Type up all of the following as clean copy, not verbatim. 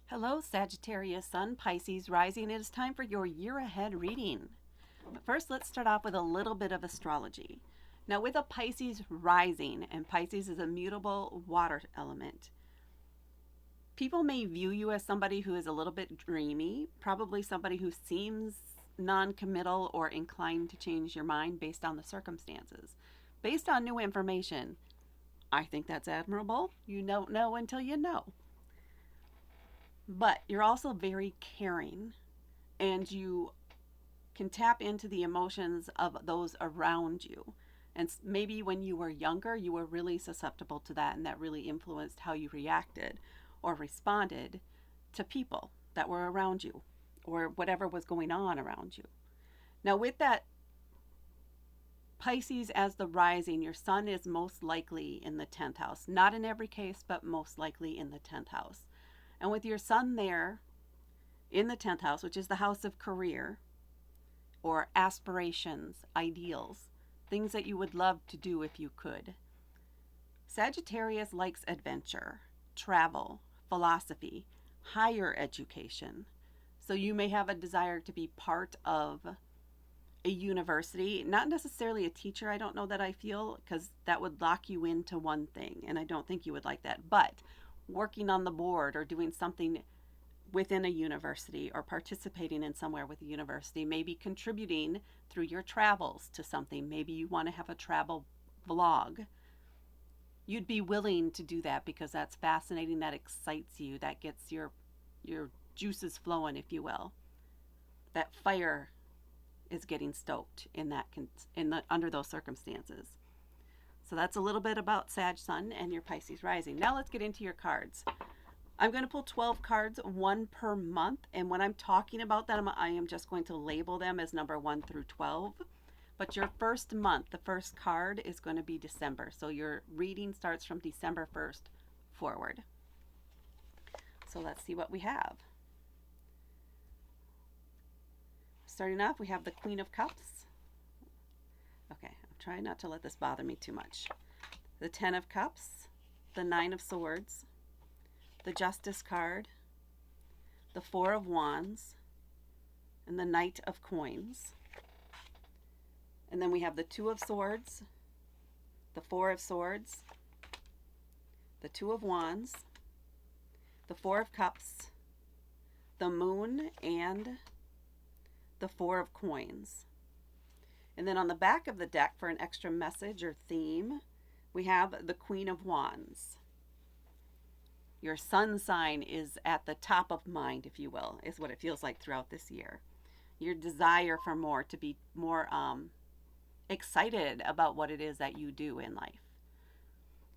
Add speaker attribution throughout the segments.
Speaker 1: Hello, Sagittarius Sun, Pisces Rising. It is time for your year ahead reading. But first, let's start off with a little bit of astrology. Now, with a Pisces rising, and Pisces is a mutable water element, people may view you as somebody who is a little bit dreamy, probably somebody who seems non committal or inclined to change your mind based on the circumstances. Based on new information, I think that's admirable. You don't know until you know. But you're also very caring and you can tap into the emotions of those around you. And maybe when you were younger, you were really susceptible to that, and that really influenced how you reacted or responded to people that were around you or whatever was going on around you. Now, with that Pisces as the rising, your sun is most likely in the 10th house. Not in every case, but most likely in the 10th house. And with your sun there in the 10th house, which is the house of career or aspirations, ideals, things that you would love to do if you could, Sagittarius likes adventure, travel, philosophy, higher education. So you may have a desire to be part of a university, not necessarily a teacher. I don't know that I feel, because that would lock you into one thing, and I don't think you would like that. But working on the board or doing something within a university or participating in somewhere with a university, maybe contributing through your travels to something. Maybe you want to have a travel vlog. You'd be willing to do that because that's fascinating, that excites you, that gets your juices flowing, if you will. That fire is getting stoked in that under those circumstances. So that's a little bit about Sag Sun and your Pisces rising. Now let's get into your cards. I'm going to pull 12 cards, one per month. And when I'm talking about them, I am just going to label them as number 1 through 12. But your first month, the first card is going to be December. So your reading starts from December 1st forward. So let's see what we have. Starting off, we have the Queen of Cups. Okay, I'm trying not to let this bother me too much. The 10 of Cups, the 9 of Swords, the Justice card, the 4 of Wands, and the Knight of Coins. And then we have the 2 of Swords, the 4 of Swords, the 2 of Wands, the 4 of Cups, the Moon, and the 4 of Coins. And then on the back of the deck, for an extra message or theme, we have the Queen of Wands. Your sun sign is at the top of mind, if you will, is what it feels like throughout this year. Your desire for more, to be more excited about what it is that you do in life.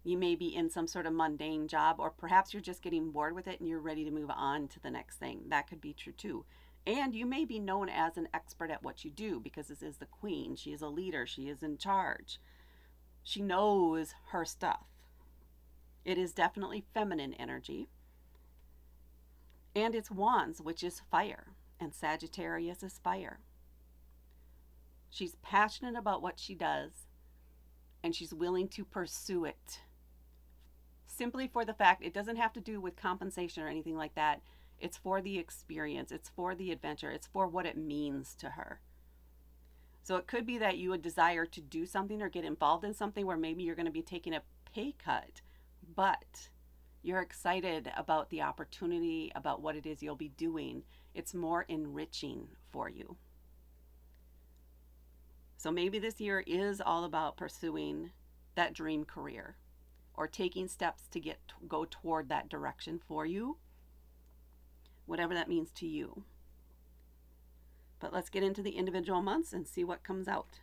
Speaker 1: You may be in some sort of mundane job, or perhaps you're just getting bored with it and you're ready to move on to the next thing. That could be true too. And you may be known as an expert at what you do because this is the queen. She is a leader. She is in charge. She knows her stuff. It is definitely feminine energy. And it's wands, which is fire. And Sagittarius is fire. She's passionate about what she does, and she's willing to pursue it. Simply for the fact, it doesn't have to do with compensation or anything like that. It's for the experience. It's for the adventure. It's for what it means to her. So it could be that you would desire to do something or get involved in something where maybe you're going to be taking a pay cut, but you're excited about the opportunity, about what it is you'll be doing. It's more enriching for you. So maybe this year is all about pursuing that dream career or taking steps to go toward that direction for you, whatever that means to you. But let's get into the individual months and see what comes out.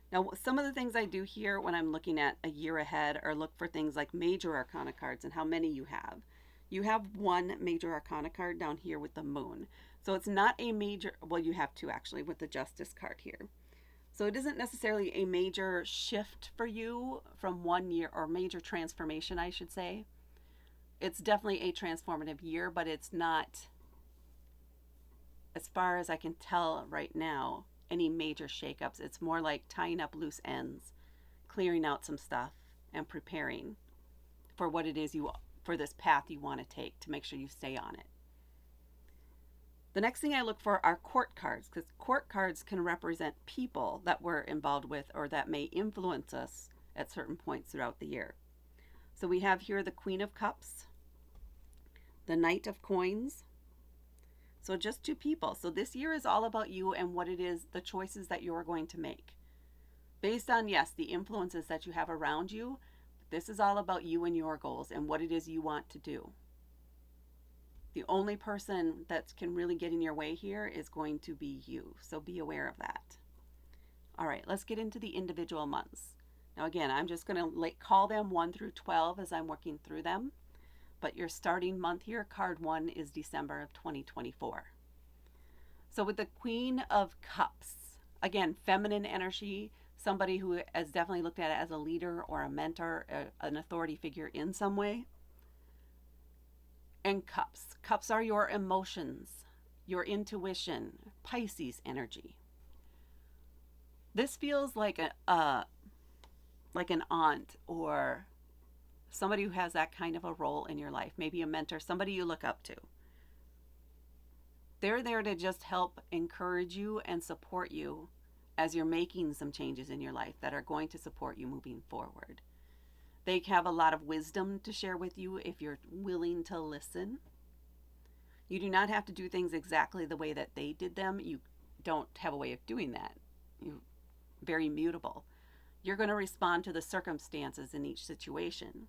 Speaker 1: Now, some of the things I do here when I'm looking at a year ahead are look for things like major arcana cards and how many you have. You have one major arcana card down here with the moon. So it's not a major, well, you have two actually with the justice card here. So it isn't necessarily a major shift for you from one year, or major transformation, I should say. It's definitely a transformative year, but it's not, as far as I can tell right now, any major shakeups. It's more like tying up loose ends, clearing out some stuff, and preparing for what it is for this path you want to take to make sure you stay on it. The next thing I look for are court cards, because court cards can represent people that we're involved with or that may influence us at certain points throughout the year. So we have here the Queen of Cups, the Knight of Coins. So just two people. So this year is all about you and what it is, the choices that you are going to make. Based on, yes, the influences that you have around you, this is all about you and your goals and what it is you want to do. The only person that can really get in your way here is going to be you. So be aware of that. All right, let's get into the individual months. Now again, I'm just going to call them 1 through 12 as I'm working through them. But your starting month here, card 1, is December of 2024. So with the Queen of Cups, again, feminine energy, somebody who has definitely looked at it as a leader or a mentor, an authority figure in some way. And cups. Cups are your emotions, your intuition, Pisces energy. This feels like an aunt or somebody who has that kind of a role in your life, maybe a mentor, somebody you look up to. They're there to just help encourage you and support you as you're making some changes in your life that are going to support you moving forward. They have a lot of wisdom to share with you if you're willing to listen. You do not have to do things exactly the way that they did them. You don't have a way of doing that. You're very mutable. You're going to respond to the circumstances in each situation.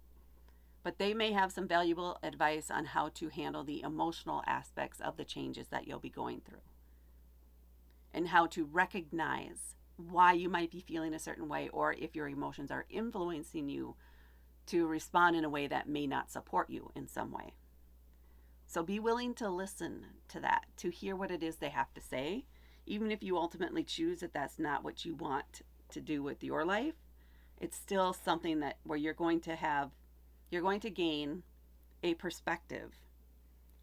Speaker 1: But they may have some valuable advice on how to handle the emotional aspects of the changes that you'll be going through. And how to recognize why you might be feeling a certain way, or if your emotions are influencing you to respond in a way that may not support you in some way. So be willing to listen to that, to hear what it is they have to say, even if you ultimately choose that that's not what you want to do with your life. It's still something that where you're going to gain a perspective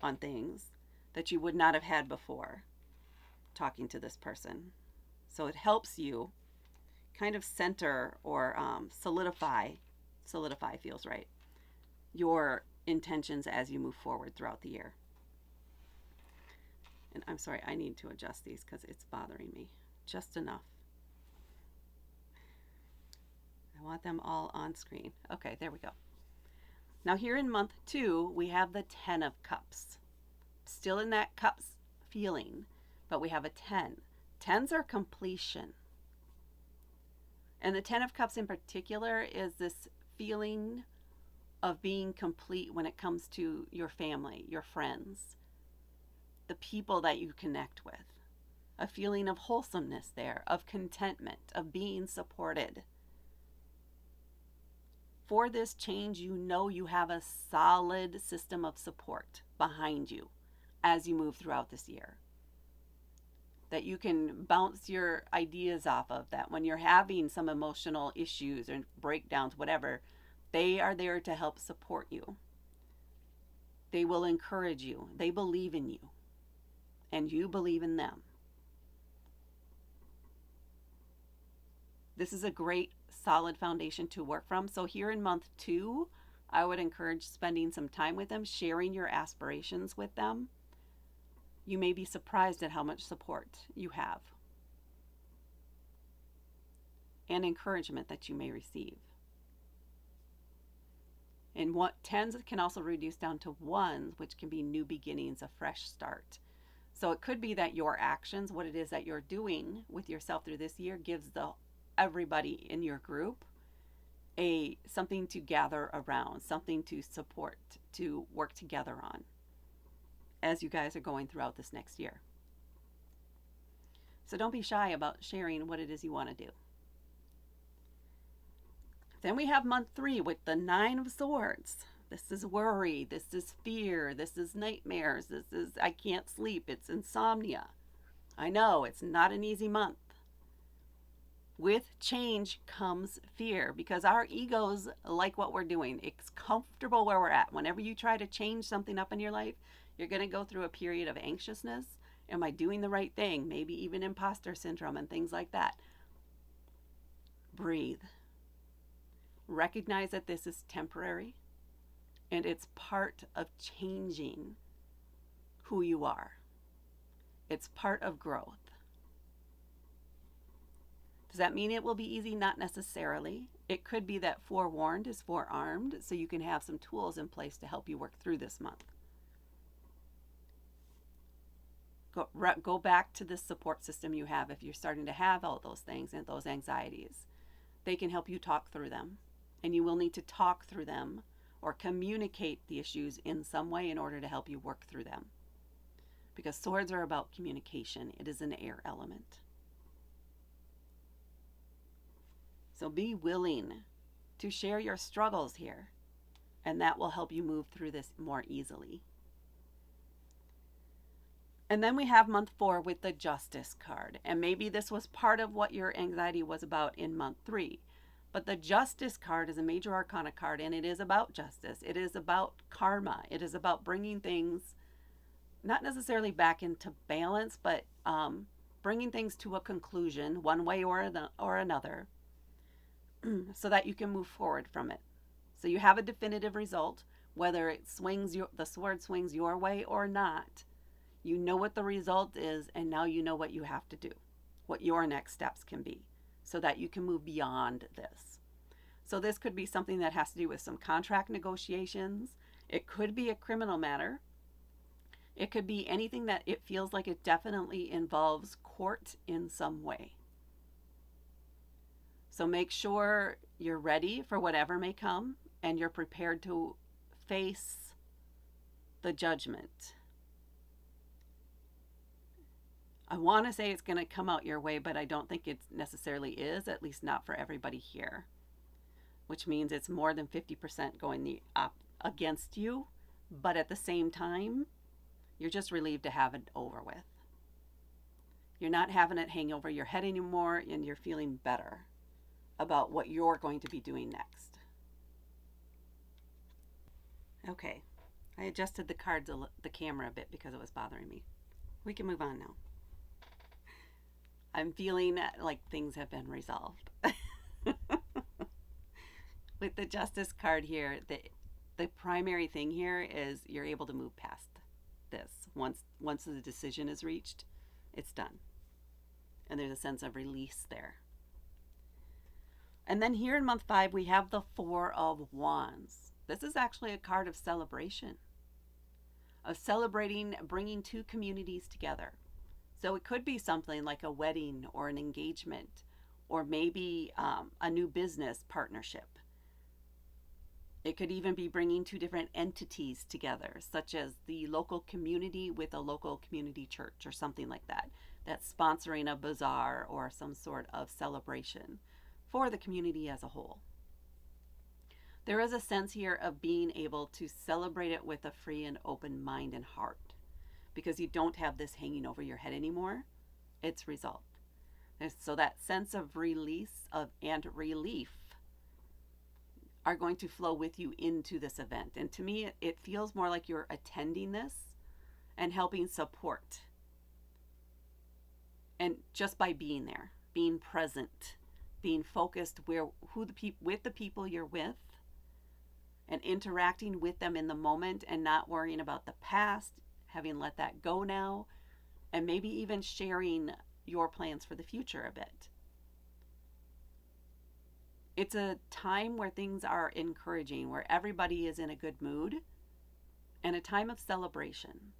Speaker 1: on things that you would not have had before talking to this person. So it helps you kind of center or solidify feels right, your intentions as you move forward throughout the year. And I'm sorry, I need to adjust these because it's bothering me just enough. I want them all on screen. Okay, there we go. Now here in month 2, we have the 10 of Cups. Still in that cups feeling, but we have a 10. 10s are completion. And the 10 of Cups in particular is this feeling of being complete when it comes to your family, your friends, the people that you connect with. A feeling of wholesomeness there, of contentment, of being supported. For this change, you know you have a solid system of support behind you as you move throughout this year. That you can bounce your ideas off of, that when you're having some emotional issues or breakdowns, whatever, they are there to help support you. They will encourage you. They believe in you. And you believe in them. This is a great solid foundation to work from. So here in month 2, I would encourage spending some time with them, sharing your aspirations with them. You may be surprised at how much support you have and encouragement that you may receive. And what 10s can also reduce down to 1s, which can be new beginnings, a fresh start. So it could be that your actions, what it is that you're doing with yourself through this year, gives everybody in your group something to gather around, something to support, to work together on as you guys are going throughout this next year. So don't be shy about sharing what it is you want to do. Then we have month 3 with the 9 of Swords. This is worry, this is fear, this is nightmares, this is I can't sleep, it's insomnia. I know, it's not an easy month. With change comes fear, because our egos like what we're doing. It's comfortable where we're at. Whenever you try to change something up in your life, you're going to go through a period of anxiousness. Am I doing the right thing? Maybe even imposter syndrome and things like that. Breathe. Recognize that this is temporary. and it's part of changing who you are. It's part of growth. Does that mean it will be easy? Not necessarily. It could be that forewarned is forearmed, so you can have some tools in place to help you work through this month. Go back to the support system you have if you're starting to have all those things and those anxieties. They can help you talk through them, and you will need to talk through them or communicate the issues in some way in order to help you work through them. Because swords are about communication. It is an air element. So be willing to share your struggles here, and that will help you move through this more easily. And then we have month 4 with the Justice card. And maybe this was part of what your anxiety was about in month 3. But the Justice card is a major arcana card, and it is about justice. It is about karma. It is about bringing things, not necessarily back into balance, but bringing things to a conclusion one way or another so that you can move forward from it. So you have a definitive result, whether the sword swings your way or not. You know what the result is, and now you know what you have to do, what your next steps can be, so that you can move beyond this. So this could be something that has to do with some contract negotiations. It could be a criminal matter. It could be anything that it feels like it definitely involves court in some way. So make sure you're ready for whatever may come, and you're prepared to face the judgment. I want to say it's going to come out your way, but I don't think it necessarily is, at least not for everybody here, which means it's more than 50% going against you, but at the same time, you're just relieved to have it over with. You're not having it hang over your head anymore, and you're feeling better about what you're going to be doing next. Okay, I adjusted the camera a bit because it was bothering me. We can move on now. I'm feeling like things have been resolved. With the Justice card here, the primary thing here is you're able to move past this. Once the decision is reached, it's done. And there's a sense of release there. And then here in month 5, we have the 4 of Wands. This is actually a card of celebration, of celebrating bringing two communities together. So it could be something like a wedding or an engagement, or maybe a new business partnership. It could even be bringing two different entities together, such as the local community with a local community church or something like that, that's sponsoring a bazaar or some sort of celebration for the community as a whole. There is a sense here of being able to celebrate it with a free and open mind and heart, because you don't have this hanging over your head anymore. It's resolved. So that sense of release and relief are going to flow with you into this event. And to me, it feels more like you're attending this and helping support. And just by being there, being present, being focused with the people you're with, and interacting with them in the moment and not worrying about the past, having let that go now, and maybe even sharing your plans for the future a bit. It's a time where things are encouraging, where everybody is in a good mood, and a time of celebration.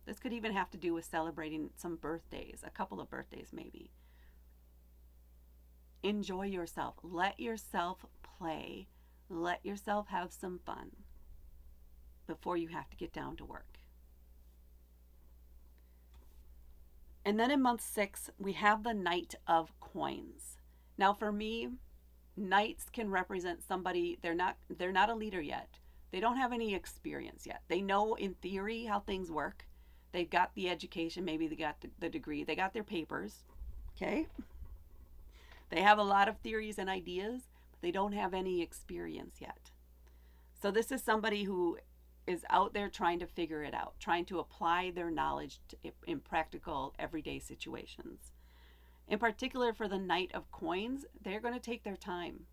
Speaker 1: This could even have to do with celebrating some birthdays, a couple of birthdays maybe. Enjoy yourself. Let yourself play. Let yourself have some fun before you have to get down to work. And then in month 6, we have the Knight of Coins. Now for me, Knights can represent somebody, they're not a leader yet. They don't have any experience yet. They know in theory how things work. They've got the education, maybe they got the degree, they got their papers, okay? They have a lot of theories and ideas, but they don't have any experience yet. So this is somebody who is out there trying to figure it out, trying to apply their knowledge in practical, everyday situations. In particular for the Knight of Coins, they're going to take their time.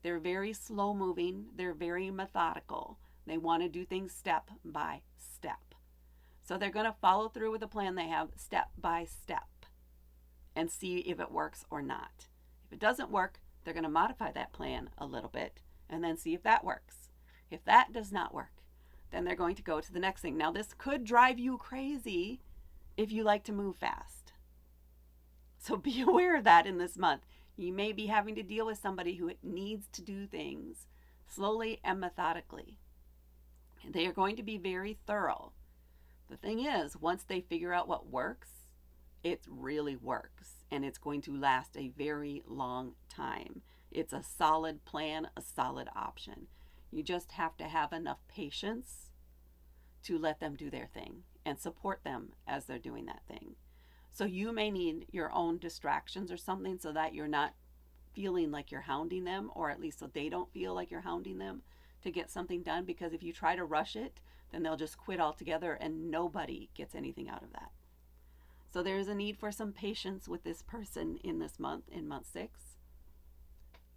Speaker 1: They're very slow moving. They're very methodical. They want to do things step by step. So they're going to follow through with the plan they have step by step and see if it works or not. If it doesn't work, they're going to modify that plan a little bit and then see if that works. If that does not work, then they're going to go to the next thing. Now, this could drive you crazy if you like to move fast. So be aware of that in this month. You may be having to deal with somebody who needs to do things slowly and methodically. They are going to be very thorough. The thing is, once they figure out what works, it really works, and it's going to last a very long time. It's a solid plan, a solid option. You just have to have enough patience to let them do their thing and support them as they're doing that thing. So you may need your own distractions or something so that you're not feeling like you're hounding them, or at least so they don't feel like you're hounding them to get something done, because if you try to rush it, then they'll just quit altogether and nobody gets anything out of that. So there is a need for some patience with this person in this month, in month 6.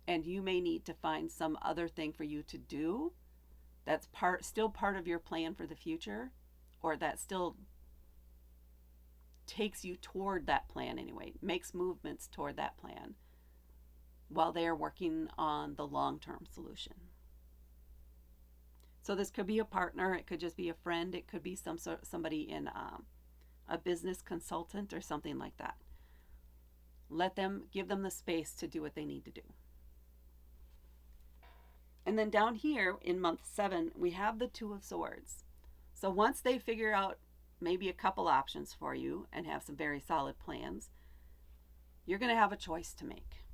Speaker 1: And you may need to find some other thing for you to do that's still part of your plan for the future, or that still takes you toward that plan anyway, makes movements toward that plan while they're working on the long-term solution. So this could be a partner, it could just be a friend, it could be somebody in a business consultant or something like that. Give them the space to do what they need to do. And then down here in month 7, we have the 2 of Swords. So once they figure out maybe a couple options for you and have some very solid plans, you're going to have a choice to make.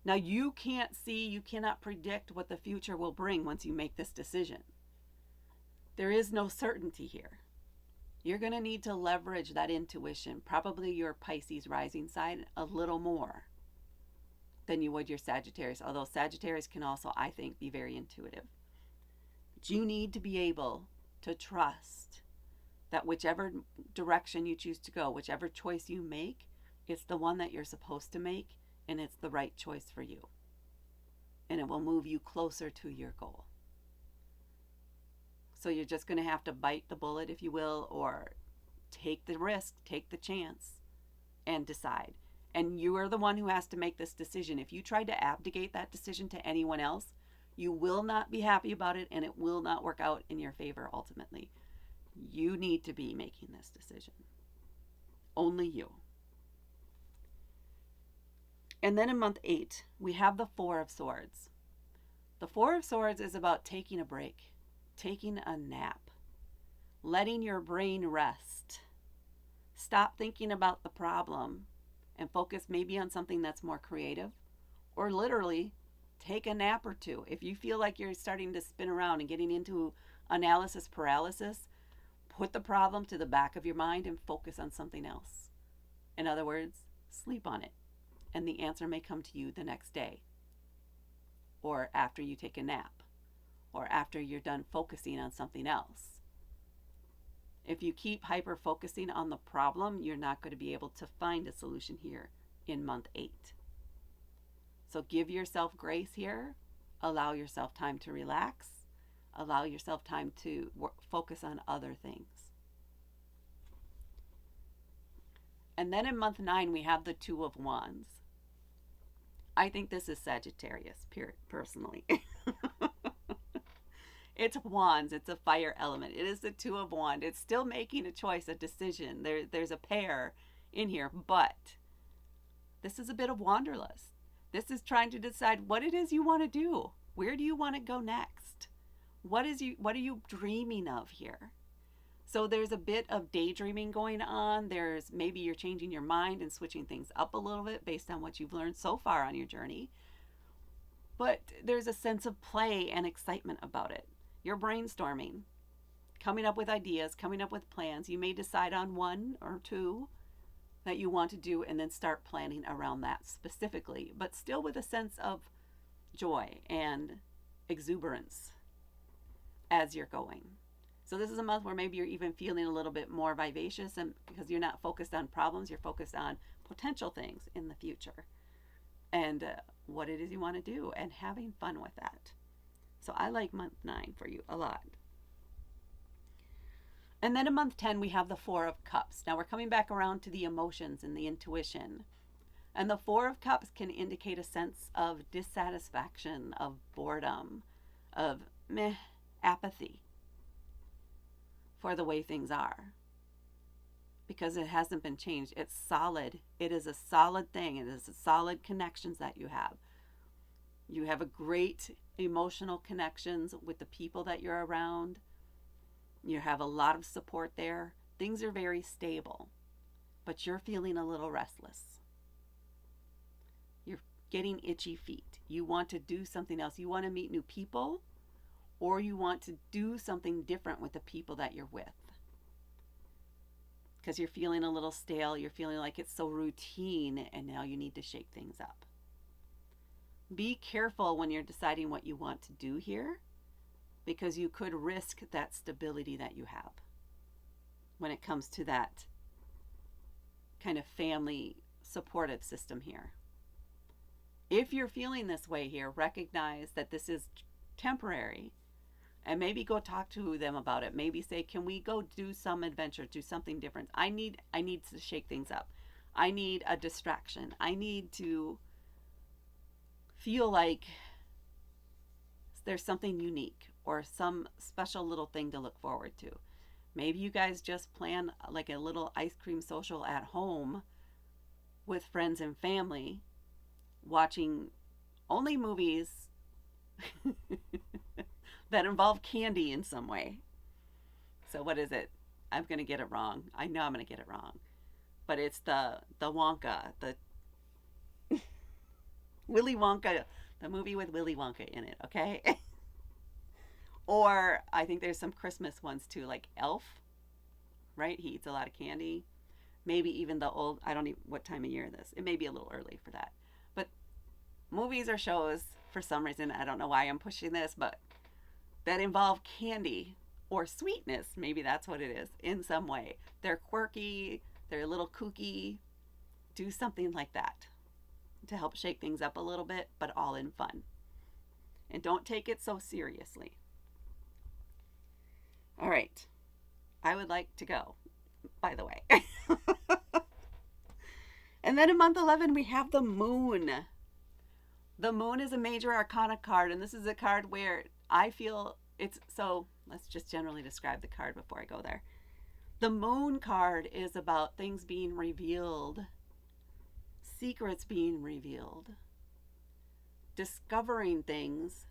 Speaker 1: Now, you cannot predict what the future will bring once you make this decision. There is no certainty here. You're going to need to leverage that intuition, probably your Pisces rising side, a little more than you would your Sagittarius, although Sagittarius can also, I think, be very intuitive. But you need to be able to trust that whichever direction you choose to go, whichever choice you make, it's the one that you're supposed to make, and it's the right choice for you. And it will move you closer to your goal. So you're just going to have to bite the bullet, if you will, or take the risk, take the chance, and decide. And you are the one who has to make this decision. If you try to abdicate that decision to anyone else, you will not be happy about it, and it will not work out in your favor ultimately. You need to be making this decision. Only you. And then in month 8, we have the 4 of Swords. The 4 of Swords is about taking a break, taking a nap, letting your brain rest. Stop thinking about the problem and focus maybe on something that's more creative, or literally take a nap or two. If you feel like you're starting to spin around and getting into analysis paralysis, put the problem to the back of your mind and focus on something else. In other words, sleep on it, and the answer may come to you the next day, or after you take a nap, or after you're done focusing on something else. If you keep hyper focusing on the problem, you're not going to be able to find a solution here in month 8. So give yourself grace here. Allow yourself time to relax. Allow yourself time to focus on other things. And then in month 9, we have the 2 of Wands. I think this is Sagittarius, personally. It's Wands. It's a fire element. It is the 2 of Wands. It's still making a choice, a decision. There's a pair in here, but this is a bit of wanderlust. This is trying to decide what it is you want to do. Where do you want to go next? What are you dreaming of here? So there's a bit of daydreaming going on. There's maybe you're changing your mind and switching things up a little bit based on what you've learned so far on your journey. But there's a sense of play and excitement about it. You're brainstorming, coming up with ideas, coming up with plans. You may decide on 1 or 2 that you want to do and then start planning around that specifically, but still with a sense of joy and exuberance as you're going. So this is a month where maybe you're even feeling a little bit more vivacious, and because you're not focused on problems, you're focused on potential things in the future and what it is you want to do and having fun with that. So I like month 9 for you a lot. And then in month 10, we have the Four of Cups. Now we're coming back around to the emotions and the intuition. And the Four of Cups can indicate a sense of dissatisfaction, of boredom, of meh, apathy for the way things are. Because it hasn't been changed. It's solid. It is a solid thing. It is a solid connections that you have. You have a great emotional connections with the people that you're around. You have a lot of support there. Things are very stable, but you're feeling a little restless. You're getting itchy feet. You want to do something else. You want to meet new people, or you want to do something different with the people that you're with. Because you're feeling a little stale. You're feeling like it's so routine, and now you need to shake things up. Be careful when you're deciding what you want to do here, because you could risk that stability that you have when it comes to that kind of family supportive system here. If you're feeling this way here, recognize that this is temporary, and maybe go talk to them about it. Maybe say, can we go do some adventure, do something different? I need to shake things up. I need a distraction. I need to feel like there's something unique or some special little thing to look forward to. Maybe you guys just plan like a little ice cream social at home with friends and family, watching only movies that involve candy in some way. So what is it? I'm going to get it wrong. I know I'm going to get it wrong. But it's the Wonka, the Willy Wonka, the movie with Willy Wonka in it, okay? Or I think there's some Christmas ones too, like Elf, right? He eats a lot of candy. Maybe even the old, I don't know what time of year this. It may be a little early for that. But movies or shows, for some reason, I don't know why I'm pushing this, but that involve candy or sweetness, maybe that's what it is, in some way. They're quirky, they're a little kooky. Do something like that to help shake things up a little bit, but all in fun. And don't take it so seriously. All right. I would like to go, by the way. And then in month 11, we have the moon. The moon is a major arcana card, and this is a card where I feel it's, so let's just generally describe the card before I go there. The moon card is about things being revealed, secrets being revealed, discovering things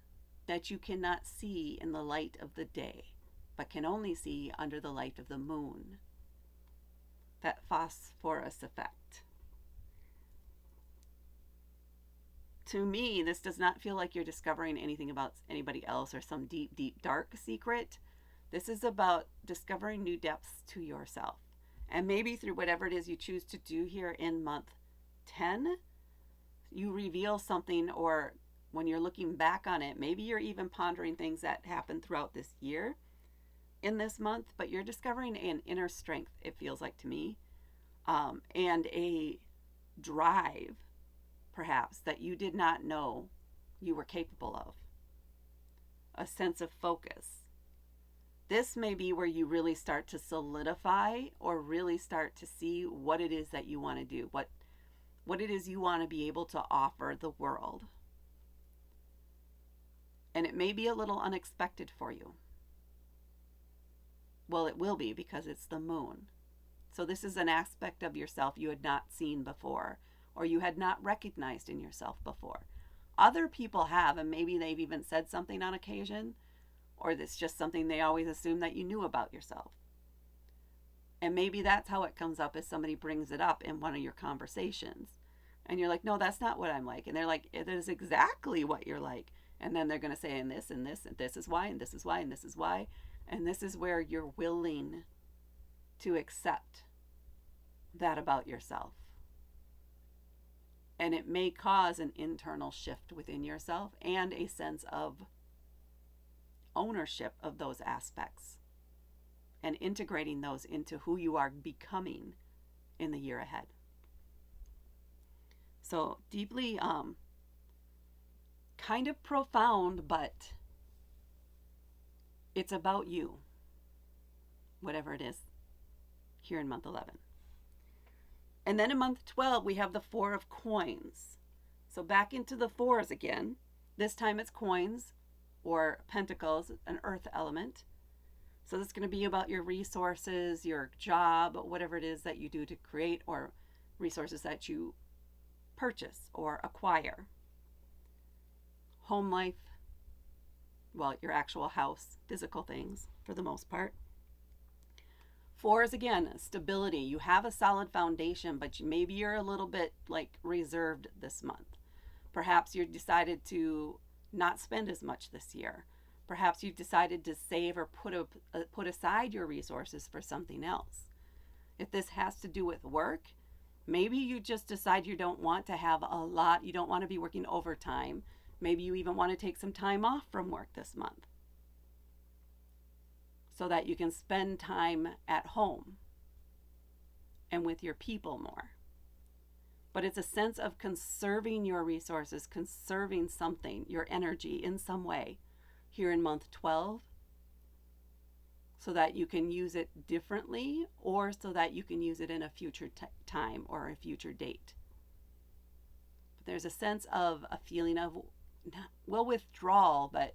Speaker 1: that you cannot see in the light of the day, but can only see under the light of the moon. That phosphorus effect. To me, this does not feel like you're discovering anything about anybody else or some deep, deep, dark secret. This is about discovering new depths to yourself. And maybe through whatever it is you choose to do here in month 10, you reveal something, or when you're looking back on it, maybe you're even pondering things that happened throughout this year in this month, but you're discovering an inner strength, it feels like to me, and a drive, perhaps, that you did not know you were capable of. A sense of focus. This may be where you really start to solidify or really start to see what it is that you want to do, what it is you want to be able to offer the world. And it may be a little unexpected for you. Well, it will be, because it's the moon. So this is an aspect of yourself you had not seen before, or you had not recognized in yourself before. Other people have, and maybe they've even said something on occasion, or it's just something they always assume that you knew about yourself. And maybe that's how it comes up, as somebody brings it up in one of your conversations. And you're like, no, that's not what I'm like. And they're like, it is exactly what you're like. And then they're going to say, and this, and this, and this is why, and this is why, and this is why. And this is where you're willing to accept that about yourself. And it may cause an internal shift within yourself and a sense of ownership of those aspects and integrating those into who you are becoming in the year ahead. So deeply kind of profound, but It's about you, whatever it is, here in month 11. And then in month 12, we have the Four of Coins. So back into the fours again. This time it's coins or pentacles, an earth element. So this is going to be about your resources, your job, whatever it is that you do to create, or resources that you purchase or acquire. Home life, well, your actual house, physical things for the most part. Four is again stability. You have a solid foundation, but maybe you're a little bit like reserved this month. Perhaps you decided to not spend as much this year. Perhaps you've decided to save or put aside your resources for something else. If this has to do with work, maybe you just decide you don't want to have a lot. You don't want to be working overtime. Maybe you even want to take some time off from work this month, so that you can spend time at home and with your people more. But it's a sense of conserving your resources, conserving something, your energy in some way here in month 12, so that you can use it differently, or so that you can use it in a future time or a future date. But there's a sense of a feeling of, well, withdrawal, but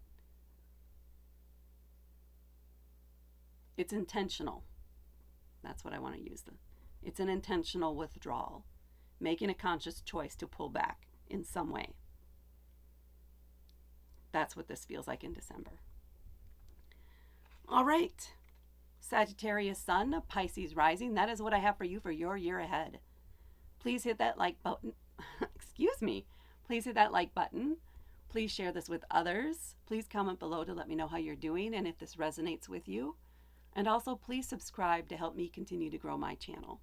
Speaker 1: it's intentional. That's what I want to use. It's an intentional withdrawal, making a conscious choice to pull back in some way. That's what this feels like in December. All right, Sagittarius Sun, Pisces Rising. That is what I have for you for your year ahead. Please hit that like button. Excuse me. Please hit that like button. Please share this with others. Please comment below to let me know how you're doing and if this resonates with you. And also, please subscribe to help me continue to grow my channel.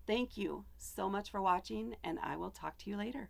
Speaker 1: Thank you so much for watching, and I will talk to you later.